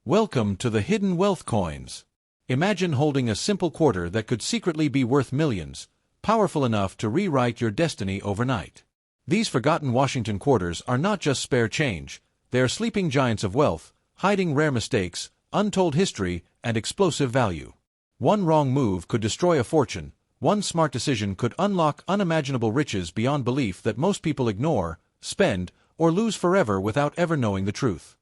Welcome to the hidden wealth coins. Imagine holding a simple quarter that could secretly be worth millions, powerful enough to rewrite your destiny overnight. These forgotten Washington quarters are not just spare change, they are sleeping giants of wealth, hiding rare mistakes, untold history, and explosive value. One wrong move could destroy a fortune, one smart decision could unlock unimaginable riches beyond belief that most people ignore, spend, or lose forever without ever knowing the truth.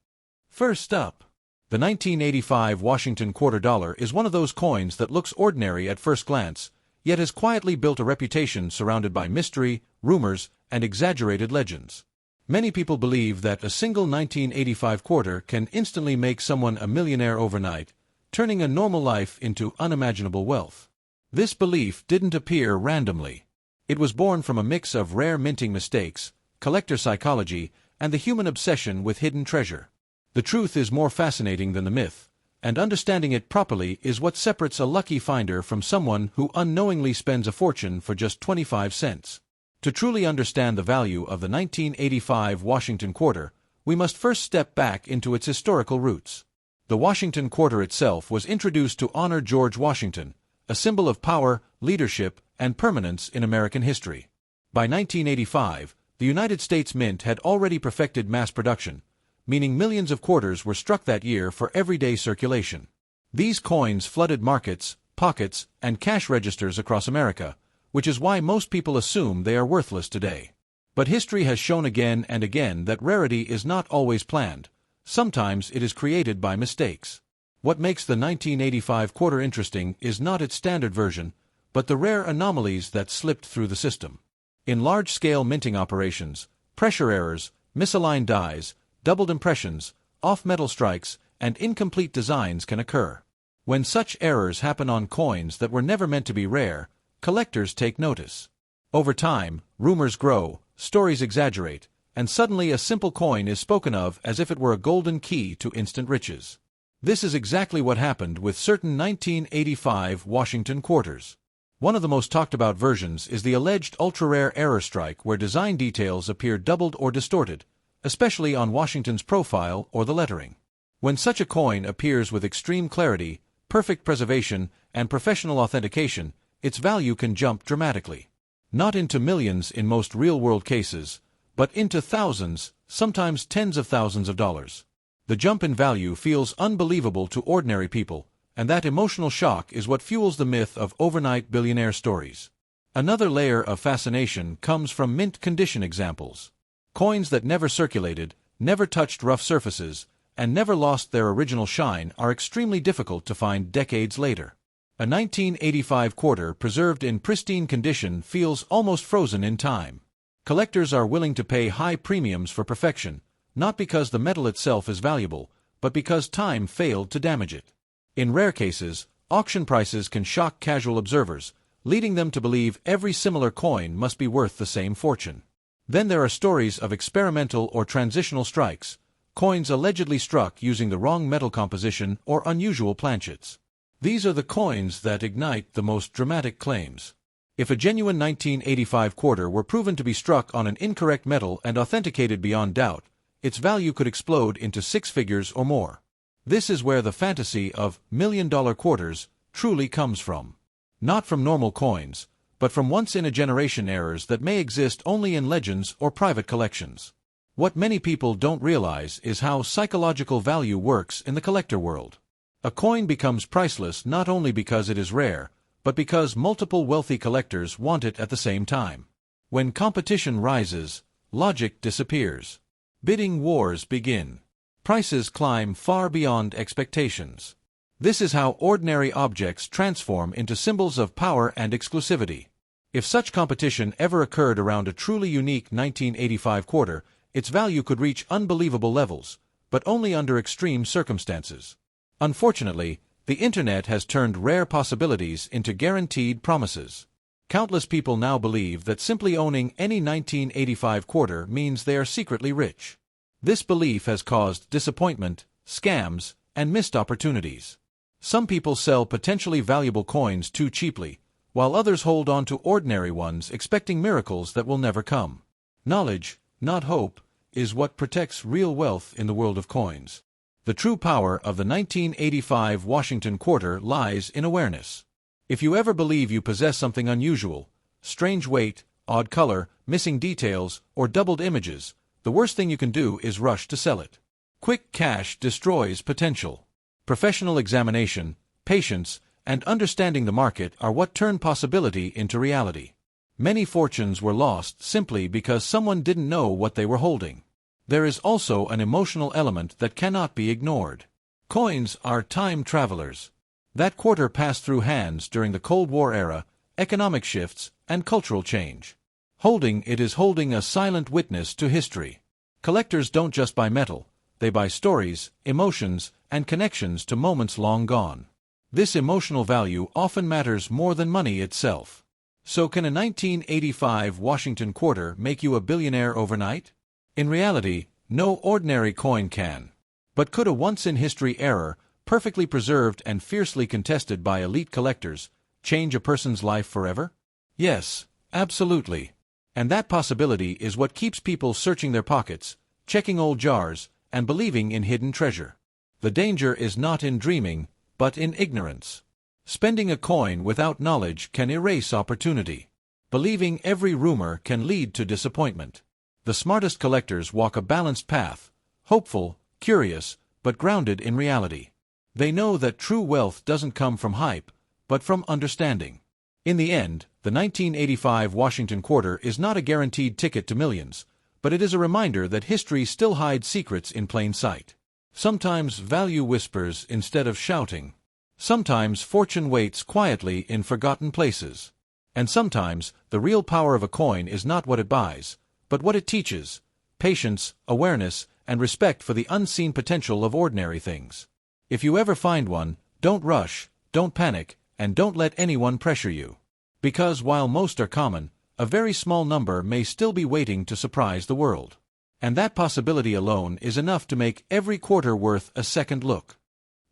First up, the 1985 Washington quarter dollar is one of those coins that looks ordinary at first glance, yet has quietly built a reputation surrounded by mystery, rumors, and exaggerated legends. Many people believe that a single 1985 quarter can instantly make someone a millionaire overnight, turning a normal life into unimaginable wealth. This belief didn't appear randomly. It was born from a mix of rare minting mistakes, collector psychology, and the human obsession with hidden treasure. The truth is more fascinating than the myth, and understanding it properly is what separates a lucky finder from someone who unknowingly spends a fortune for just 25 cents. To truly understand the value of the 1985 Washington quarter, we must first step back into its historical roots. The Washington quarter itself was introduced to honor George Washington, a symbol of power, leadership, and permanence in American history. By 1985, the United States Mint had already perfected mass production, meaning millions of quarters were struck that year for everyday circulation. These coins flooded markets, pockets, and cash registers across America, which is why most people assume they are worthless today. But history has shown again and again that rarity is not always planned. Sometimes it is created by mistakes. What makes the 1985 quarter interesting is not its standard version, but the rare anomalies that slipped through the system. In large-scale minting operations, pressure errors, misaligned dies, doubled impressions, off-metal strikes, and incomplete designs can occur. When such errors happen on coins that were never meant to be rare, collectors take notice. Over time, rumors grow, stories exaggerate, and suddenly a simple coin is spoken of as if it were a golden key to instant riches. This is exactly what happened with certain 1985 Washington quarters. One of the most talked-about versions is the alleged ultra-rare error strike where design details appear doubled or distorted, especially on Washington's profile or the lettering. When such a coin appears with extreme clarity, perfect preservation, and professional authentication, its value can jump dramatically. Not into millions in most real-world cases, but into thousands, sometimes tens of thousands of dollars. The jump in value feels unbelievable to ordinary people, and that emotional shock is what fuels the myth of overnight billionaire stories. Another layer of fascination comes from mint condition examples. Coins that never circulated, never touched rough surfaces, and never lost their original shine are extremely difficult to find decades later. A 1985 quarter preserved in pristine condition feels almost frozen in time. Collectors are willing to pay high premiums for perfection, not because the metal itself is valuable, but because time failed to damage it. In rare cases, auction prices can shock casual observers, leading them to believe every similar coin must be worth the same fortune. Then there are stories of experimental or transitional strikes, coins allegedly struck using the wrong metal composition or unusual planchets. These are the coins that ignite the most dramatic claims. If a genuine 1985 quarter were proven to be struck on an incorrect metal and authenticated beyond doubt, its value could explode into six figures or more. This is where the fantasy of million-dollar quarters truly comes from. Not from normal coins, but from once-in-a-generation errors that may exist only in legends or private collections. What many people don't realize is how psychological value works in the collector world. A coin becomes priceless not only because it is rare, but because multiple wealthy collectors want it at the same time. When competition rises, logic disappears. Bidding wars begin. Prices climb far beyond expectations. This is how ordinary objects transform into symbols of power and exclusivity. If such competition ever occurred around a truly unique 1985 quarter, its value could reach unbelievable levels, but only under extreme circumstances. Unfortunately, the internet has turned rare possibilities into guaranteed promises. Countless people now believe that simply owning any 1985 quarter means they are secretly rich. This belief has caused disappointment, scams, and missed opportunities. Some people sell potentially valuable coins too cheaply, while others hold on to ordinary ones expecting miracles that will never come. Knowledge, not hope, is what protects real wealth in the world of coins. The true power of the 1985 Washington quarter lies in awareness. If you ever believe you possess something unusual, strange weight, odd color, missing details, or doubled images, the worst thing you can do is rush to sell it. Quick cash destroys potential. Professional examination, patience, and understanding the market are what turn possibility into reality. Many fortunes were lost simply because someone didn't know what they were holding. There is also an emotional element that cannot be ignored. Coins are time travelers. That quarter passed through hands during the Cold War era, economic shifts, and cultural change. Holding it is holding a silent witness to history. Collectors don't just buy metal, they buy stories, emotions, and connections to moments long gone. This emotional value often matters more than money itself. So can a 1985 Washington quarter make you a billionaire overnight? In reality, no ordinary coin can. But could a once-in-history error, perfectly preserved and fiercely contested by elite collectors, change a person's life forever? Yes, absolutely. And that possibility is what keeps people searching their pockets, checking old jars, and believing in hidden treasure. The danger is not in dreaming, but in ignorance. Spending a coin without knowledge can erase opportunity. Believing every rumor can lead to disappointment. The smartest collectors walk a balanced path, hopeful, curious, but grounded in reality. They know that true wealth doesn't come from hype, but from understanding. In the end, the 1985 Washington quarter is not a guaranteed ticket to millions, but it is a reminder that history still hides secrets in plain sight. Sometimes value whispers instead of shouting. Sometimes fortune waits quietly in forgotten places. And sometimes, the real power of a coin is not what it buys, but what it teaches: patience, awareness, and respect for the unseen potential of ordinary things. If you ever find one, don't rush, don't panic, and don't let anyone pressure you. Because while most are common, a very small number may still be waiting to surprise the world. And that possibility alone is enough to make every quarter worth a second look.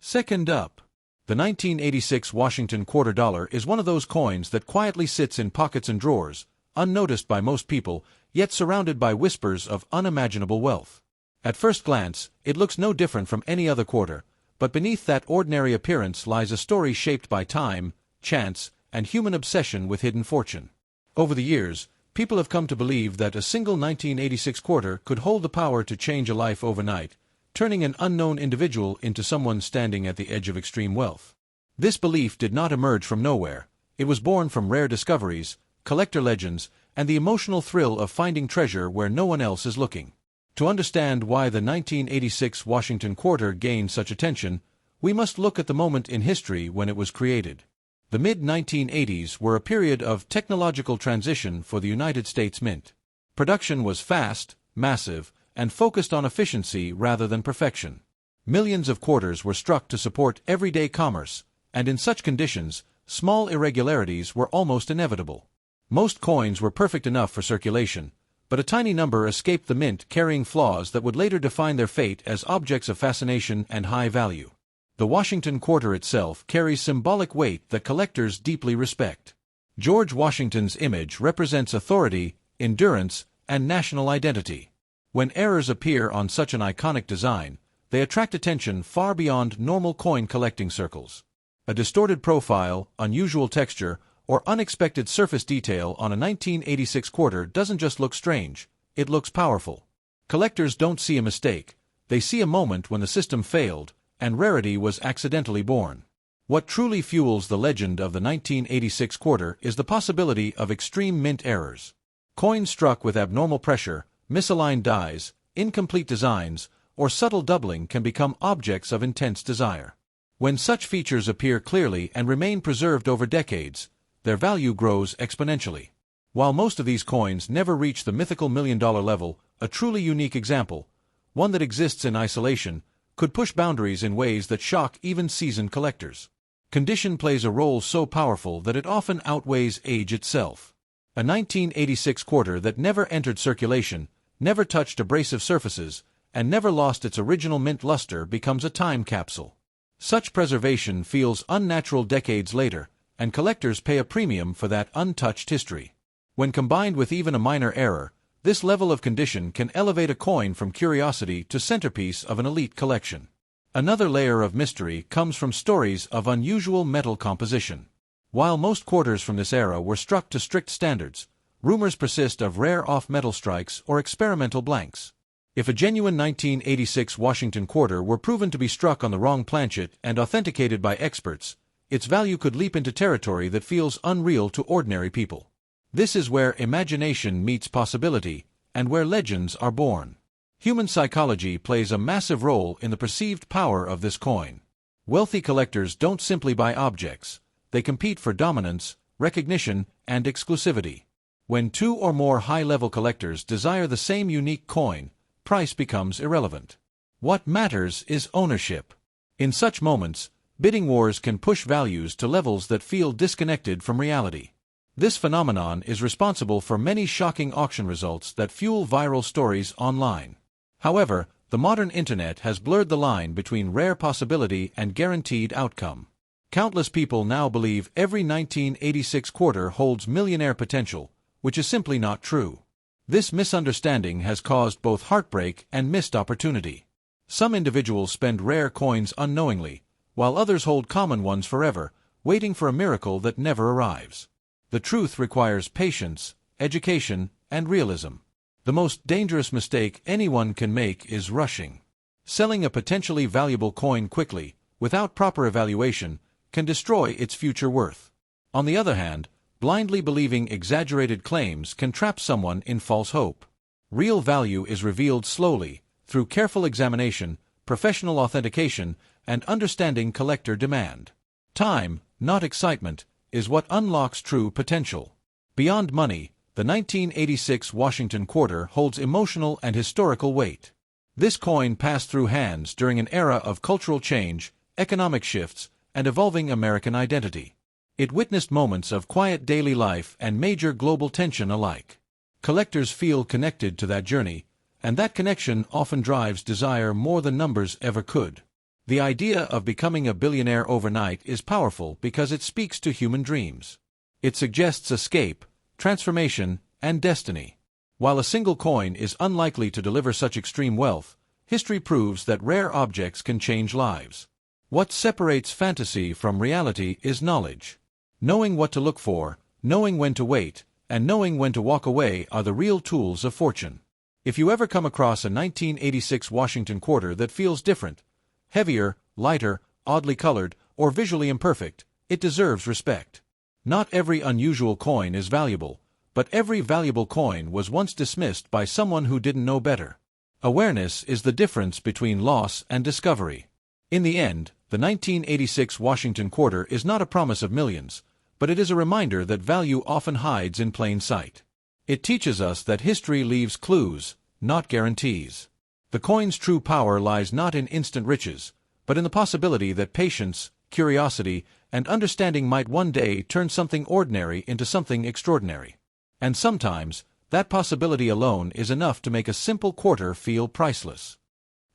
Second up. The 1986 Washington quarter dollar is one of those coins that quietly sits in pockets and drawers, unnoticed by most people, yet surrounded by whispers of unimaginable wealth. At first glance, it looks no different from any other quarter, but beneath that ordinary appearance lies a story shaped by time, chance, and human obsession with hidden fortune. Over the years, people have come to believe that a single 1986 quarter could hold the power to change a life overnight, turning an unknown individual into someone standing at the edge of extreme wealth. This belief did not emerge from nowhere. It was born from rare discoveries, collector legends, and the emotional thrill of finding treasure where no one else is looking. To understand why the 1986 Washington quarter gained such attention, we must look at the moment in history when it was created. The mid-1980s were a period of technological transition for the United States Mint. Production was fast, massive, and focused on efficiency rather than perfection. Millions of quarters were struck to support everyday commerce, and in such conditions, small irregularities were almost inevitable. Most coins were perfect enough for circulation, but a tiny number escaped the mint carrying flaws that would later define their fate as objects of fascination and high value. The Washington quarter itself carries symbolic weight that collectors deeply respect. George Washington's image represents authority, endurance, and national identity. When errors appear on such an iconic design, they attract attention far beyond normal coin collecting circles. A distorted profile, unusual texture, or unexpected surface detail on a 1986 quarter doesn't just look strange, it looks powerful. Collectors don't see a mistake, they see a moment when the system failed, and rarity was accidentally born. What truly fuels the legend of the 1986 quarter is the possibility of extreme mint errors. Coins struck with abnormal pressure, misaligned dies, incomplete designs, or subtle doubling can become objects of intense desire. When such features appear clearly and remain preserved over decades, their value grows exponentially. While most of these coins never reach the mythical million-dollar level, a truly unique example, one that exists in isolation, could push boundaries in ways that shock even seasoned collectors. Condition plays a role so powerful that it often outweighs age itself. A 1986 quarter that never entered circulation, never touched abrasive surfaces, and never lost its original mint luster becomes a time capsule. Such preservation feels unnatural decades later, and collectors pay a premium for that untouched history. When combined with even a minor error, this level of condition can elevate a coin from curiosity to centerpiece of an elite collection. Another layer of mystery comes from stories of unusual metal composition. While most quarters from this era were struck to strict standards, rumors persist of rare off-metal strikes or experimental blanks. If a genuine 1986 Washington quarter were proven to be struck on the wrong planchet and authenticated by experts, its value could leap into territory that feels unreal to ordinary people. This is where imagination meets possibility, and where legends are born. Human psychology plays a massive role in the perceived power of this coin. Wealthy collectors don't simply buy objects, they compete for dominance, recognition, and exclusivity. When two or more high-level collectors desire the same unique coin, price becomes irrelevant. What matters is ownership. In such moments, bidding wars can push values to levels that feel disconnected from reality. This phenomenon is responsible for many shocking auction results that fuel viral stories online. However, the modern internet has blurred the line between rare possibility and guaranteed outcome. Countless people now believe every 1986 quarter holds millionaire potential, which is simply not true. This misunderstanding has caused both heartbreak and missed opportunity. Some individuals spend rare coins unknowingly, while others hold common ones forever, waiting for a miracle that never arrives. The truth requires patience, education, and realism. The most dangerous mistake anyone can make is rushing. Selling a potentially valuable coin quickly, without proper evaluation, can destroy its future worth. On the other hand, blindly believing exaggerated claims can trap someone in false hope. Real value is revealed slowly, through careful examination, professional authentication, and understanding collector demand. Time, not excitement, is what unlocks true potential. Beyond money, the 1986 Washington quarter holds emotional and historical weight. This coin passed through hands during an era of cultural change, economic shifts, and evolving American identity. It witnessed moments of quiet daily life and major global tension alike. Collectors feel connected to that journey, and that connection often drives desire more than numbers ever could. The idea of becoming a billionaire overnight is powerful because it speaks to human dreams. It suggests escape, transformation, and destiny. While a single coin is unlikely to deliver such extreme wealth, history proves that rare objects can change lives. What separates fantasy from reality is knowledge. Knowing what to look for, knowing when to wait, and knowing when to walk away are the real tools of fortune. If you ever come across a 1986 Washington quarter that feels different, heavier, lighter, oddly colored, or visually imperfect, it deserves respect. Not every unusual coin is valuable, but every valuable coin was once dismissed by someone who didn't know better. Awareness is the difference between loss and discovery. In the end, the 1986 Washington quarter is not a promise of millions, but it is a reminder that value often hides in plain sight. It teaches us that history leaves clues, not guarantees. The coin's true power lies not in instant riches, but in the possibility that patience, curiosity, and understanding might one day turn something ordinary into something extraordinary. And sometimes, that possibility alone is enough to make a simple quarter feel priceless.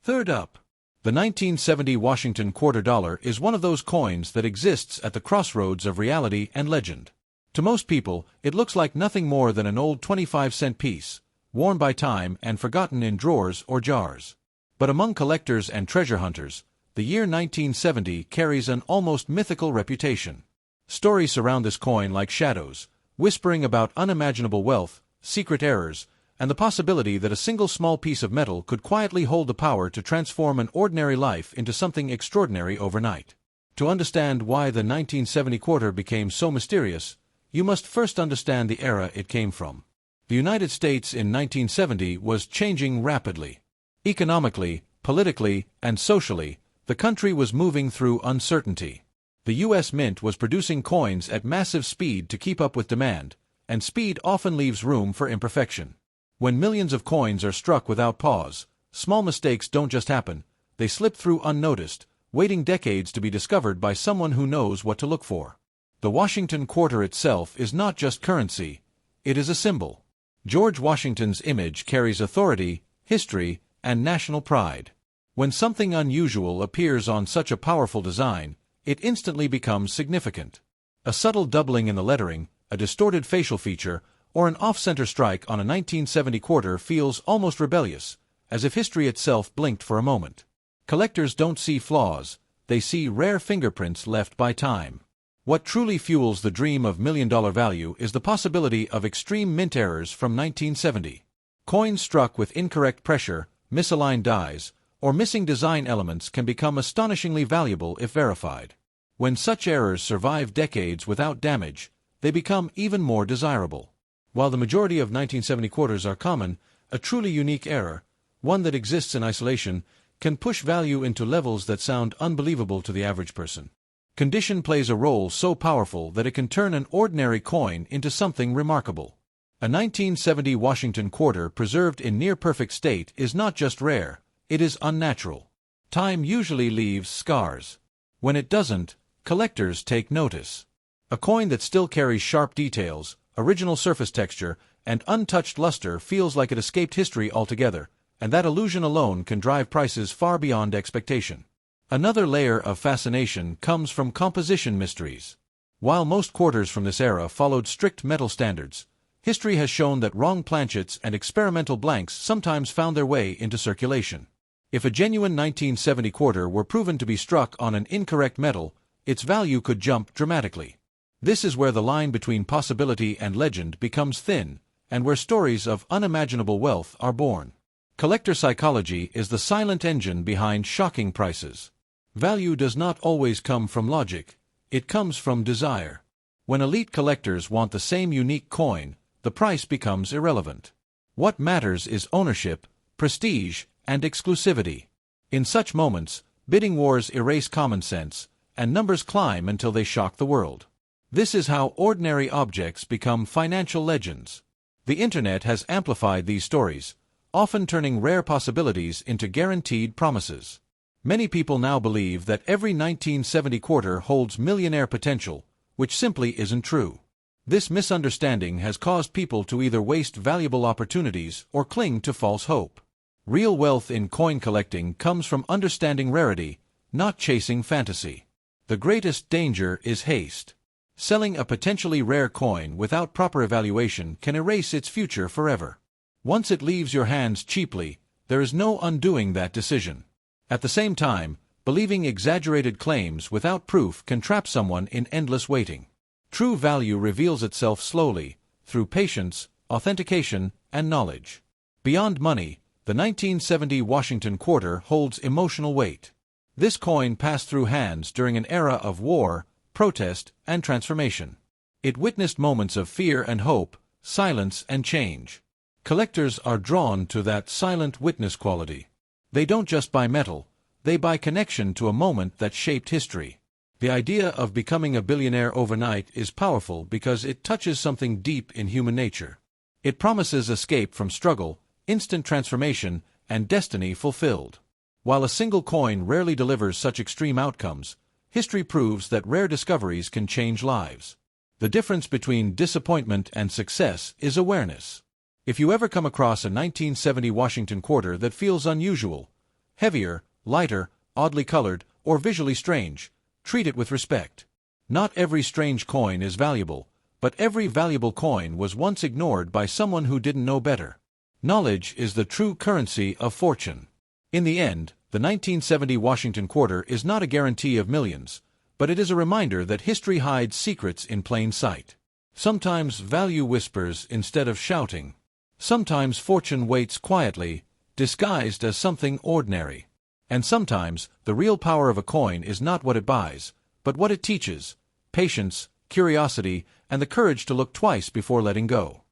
Third up, the 1970 Washington quarter dollar is one of those coins that exists at the crossroads of reality and legend. To most people, it looks like nothing more than an old 25-cent piece, worn by time and forgotten in drawers or jars. But among collectors and treasure hunters, the year 1970 carries an almost mythical reputation. Stories surround this coin like shadows, whispering about unimaginable wealth, secret errors, and the possibility that a single small piece of metal could quietly hold the power to transform an ordinary life into something extraordinary overnight. To understand why the 1970 quarter became so mysterious, you must first understand the era it came from. The United States in 1970 was changing rapidly. Economically, politically, and socially, the country was moving through uncertainty. The U.S. Mint was producing coins at massive speed to keep up with demand, and speed often leaves room for imperfection. When millions of coins are struck without pause, small mistakes don't just happen, they slip through unnoticed, waiting decades to be discovered by someone who knows what to look for. The Washington quarter itself is not just currency, it is a symbol. George Washington's image carries authority, history, and national pride. When something unusual appears on such a powerful design, it instantly becomes significant. A subtle doubling in the lettering, a distorted facial feature, or an off-center strike on a 1970 quarter feels almost rebellious, as if history itself blinked for a moment. Collectors don't see flaws, they see rare fingerprints left by time. What truly fuels the dream of million-dollar value is the possibility of extreme mint errors from 1970. Coins struck with incorrect pressure, misaligned dies, or missing design elements can become astonishingly valuable if verified. When such errors survive decades without damage, they become even more desirable. While the majority of 1970 quarters are common, a truly unique error, one that exists in isolation, can push value into levels that sound unbelievable to the average person. Condition plays a role so powerful that it can turn an ordinary coin into something remarkable. A 1970 Washington quarter preserved in near-perfect state is not just rare, it is unnatural. Time usually leaves scars. When it doesn't, collectors take notice. A coin that still carries sharp details, original surface texture, and untouched luster feels like it escaped history altogether, and that illusion alone can drive prices far beyond expectation. Another layer of fascination comes from composition mysteries. While most quarters from this era followed strict metal standards, history has shown that wrong planchets and experimental blanks sometimes found their way into circulation. If a genuine 1970 quarter were proven to be struck on an incorrect metal, its value could jump dramatically. This is where the line between possibility and legend becomes thin, and where stories of unimaginable wealth are born. Collector psychology is the silent engine behind shocking prices. Value does not always come from logic, it comes from desire. When elite collectors want the same unique coin, the price becomes irrelevant. What matters is ownership, prestige, and exclusivity. In such moments, bidding wars erase common sense, and numbers climb until they shock the world. This is how ordinary objects become financial legends. The internet has amplified these stories, often turning rare possibilities into guaranteed promises. Many people now believe that every 1970 quarter holds millionaire potential, which simply isn't true. This misunderstanding has caused people to either waste valuable opportunities or cling to false hope. Real wealth in coin collecting comes from understanding rarity, not chasing fantasy. The greatest danger is haste. Selling a potentially rare coin without proper evaluation can erase its future forever. Once it leaves your hands cheaply, there is no undoing that decision. At the same time, believing exaggerated claims without proof can trap someone in endless waiting. True value reveals itself slowly, through patience, authentication, and knowledge. Beyond money, the 1970 Washington quarter holds emotional weight. This coin passed through hands during an era of war, protest, and transformation. It witnessed moments of fear and hope, silence and change. Collectors are drawn to that silent witness quality. They don't just buy metal, they buy connection to a moment that shaped history. The idea of becoming a billionaire overnight is powerful because it touches something deep in human nature. It promises escape from struggle, instant transformation, and destiny fulfilled. While a single coin rarely delivers such extreme outcomes, history proves that rare discoveries can change lives. The difference between disappointment and success is awareness. If you ever come across a 1970 Washington quarter that feels unusual, heavier, lighter, oddly colored, or visually strange, treat it with respect. Not every strange coin is valuable, but every valuable coin was once ignored by someone who didn't know better. Knowledge is the true currency of fortune. In the end, the 1970 Washington quarter is not a guarantee of millions, but it is a reminder that history hides secrets in plain sight. Sometimes value whispers instead of shouting. Sometimes fortune waits quietly, disguised as something ordinary. And sometimes, the real power of a coin is not what it buys, but what it teaches: patience, curiosity, and the courage to look twice before letting go.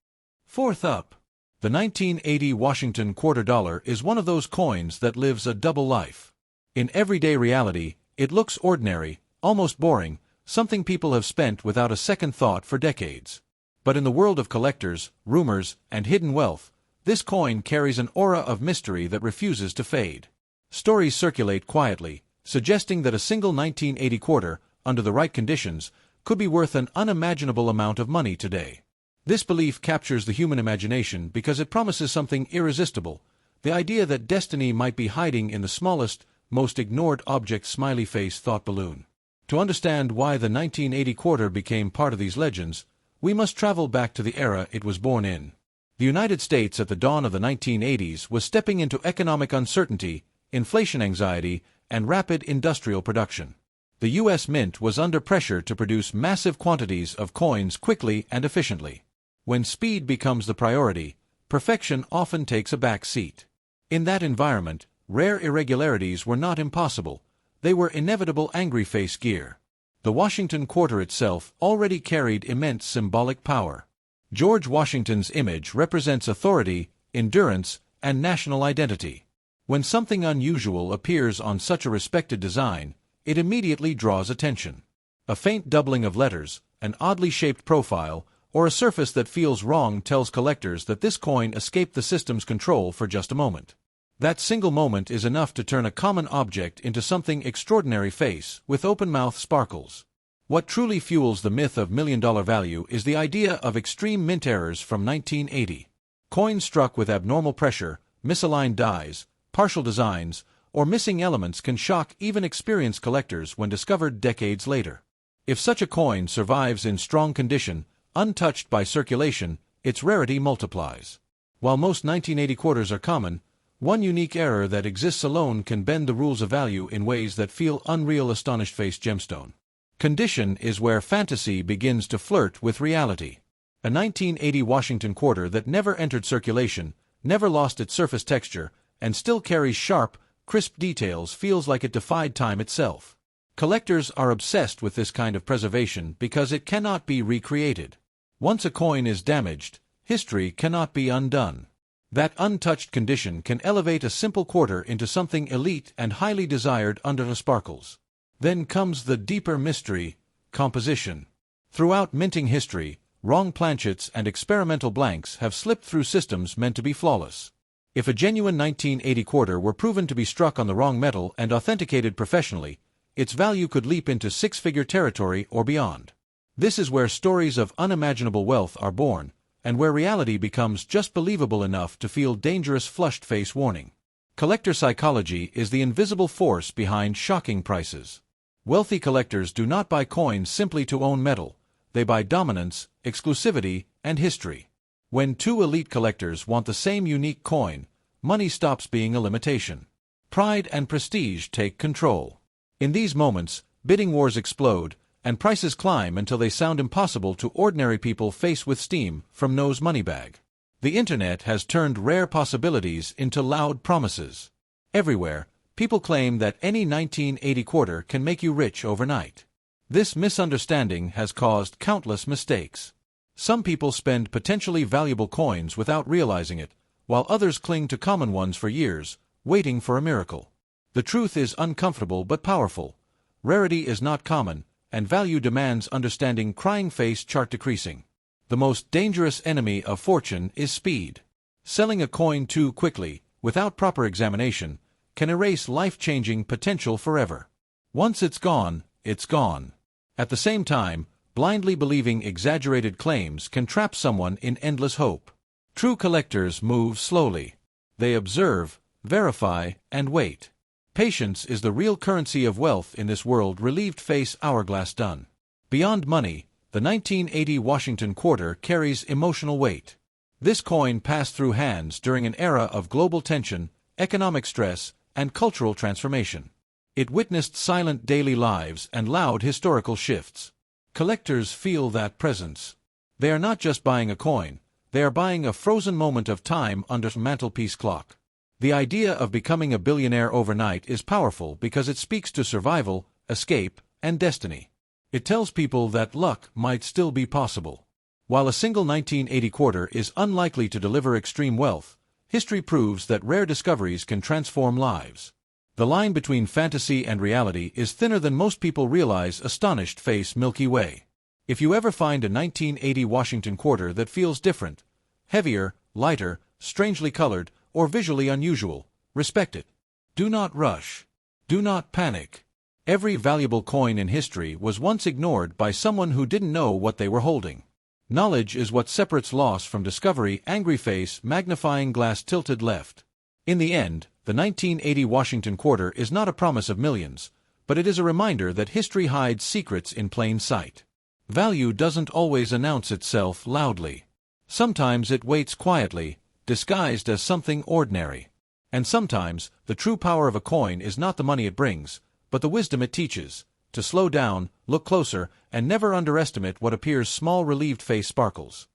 Fourth up, the 1980 Washington quarter dollar is one of those coins that lives a double life. In everyday reality, it looks ordinary, almost boring, something people have spent without a second thought for decades. But in the world of collectors, rumors, and hidden wealth, this coin carries an aura of mystery that refuses to fade. Stories circulate quietly, suggesting that a single 1980 quarter, under the right conditions, could be worth an unimaginable amount of money today. This belief captures the human imagination because it promises something irresistible: the idea that destiny might be hiding in the smallest, most ignored object. Smiley face thought balloon. To understand why the 1980 quarter became part of these legends, we must travel back to the era it was born in. The United States at the dawn of the 1980s was stepping into economic uncertainty, inflation anxiety, and rapid industrial production. The U.S. Mint was under pressure to produce massive quantities of coins quickly and efficiently. When speed becomes the priority, perfection often takes a back seat. In that environment, rare irregularities were not impossible, they were inevitable angry face gear. The Washington quarter itself already carried immense symbolic power. George Washington's image represents authority, endurance, and national identity. When something unusual appears on such a respected design, it immediately draws attention. A faint doubling of letters, an oddly shaped profile, or a surface that feels wrong tells collectors that this coin escaped the system's control for just a moment. That single moment is enough to turn a common object into something extraordinary. Face with open-mouth sparkles. What truly fuels the myth of million-dollar value is the idea of extreme mint errors from 1980. Coins struck with abnormal pressure, misaligned dies, partial designs, or missing elements can shock even experienced collectors when discovered decades later. If such a coin survives in strong condition, untouched by circulation, its rarity multiplies. While most 1980 quarters are common, one unique error that exists alone can bend the rules of value in ways that feel unreal. Astonished face gemstone. Condition is where fantasy begins to flirt with reality. A 1980 Washington quarter that never entered circulation, never lost its surface texture, and still carries sharp, crisp details feels like it defied time itself. Collectors are obsessed with this kind of preservation because it cannot be recreated. Once a coin is damaged, history cannot be undone. That untouched condition can elevate a simple quarter into something elite and highly desired under the sparkles. Then comes the deeper mystery, composition. Throughout minting history, wrong planchets and experimental blanks have slipped through systems meant to be flawless. If a genuine 1980 quarter were proven to be struck on the wrong metal and authenticated professionally, its value could leap into six-figure territory or beyond. This is where stories of unimaginable wealth are born, and where reality becomes just believable enough to feel dangerous. Flushed face warning. Collector psychology is the invisible force behind shocking prices. Wealthy collectors do not buy coins simply to own metal, they buy dominance, exclusivity, and history. When two elite collectors want the same unique coin, money stops being a limitation. Pride and prestige take control. In these moments, bidding wars explode, and prices climb until they sound impossible to ordinary people faced with steam from No's money bag. The internet has turned rare possibilities into loud promises. Everywhere, people claim that any 1980 quarter can make you rich overnight. This misunderstanding has caused countless mistakes. Some people spend potentially valuable coins without realizing it, while others cling to common ones for years, waiting for a miracle. The truth is uncomfortable but powerful. Rarity is not common, and value demands understanding. Crying face chart decreasing. The most dangerous enemy of fortune is speed. Selling a coin too quickly, without proper examination, can erase life-changing potential forever. Once it's gone, it's gone. At the same time, blindly believing exaggerated claims can trap someone in endless hope. True collectors move slowly. They observe, verify, and wait. Patience is the real currency of wealth in this world. Relieved face hourglass done. Beyond money, the 1980 Washington quarter carries emotional weight. This coin passed through hands during an era of global tension, economic stress, and cultural transformation. It witnessed silent daily lives and loud historical shifts. Collectors feel that presence. They are not just buying a coin, they are buying a frozen moment of time under a mantelpiece clock. The idea of becoming a billionaire overnight is powerful because it speaks to survival, escape, and destiny. It tells people that luck might still be possible. While a single 1980 quarter is unlikely to deliver extreme wealth, history proves that rare discoveries can transform lives. The line between fantasy and reality is thinner than most people realize. Astonished face Milky Way. If you ever find a 1980 Washington quarter that feels different, heavier, lighter, strangely colored, or visually unusual, respect it. Do not rush. Do not panic. Every valuable coin in history was once ignored by someone who didn't know what they were holding. Knowledge is what separates loss from discovery. Angry face magnifying glass tilted left. In the end, the 1980 Washington quarter is not a promise of millions, but it is a reminder that history hides secrets in plain sight. Value doesn't always announce itself loudly. Sometimes it waits quietly, disguised as something ordinary. And sometimes, the true power of a coin is not the money it brings, but the wisdom it teaches. To slow down, look closer, and never underestimate what appears small relieved face sparkles.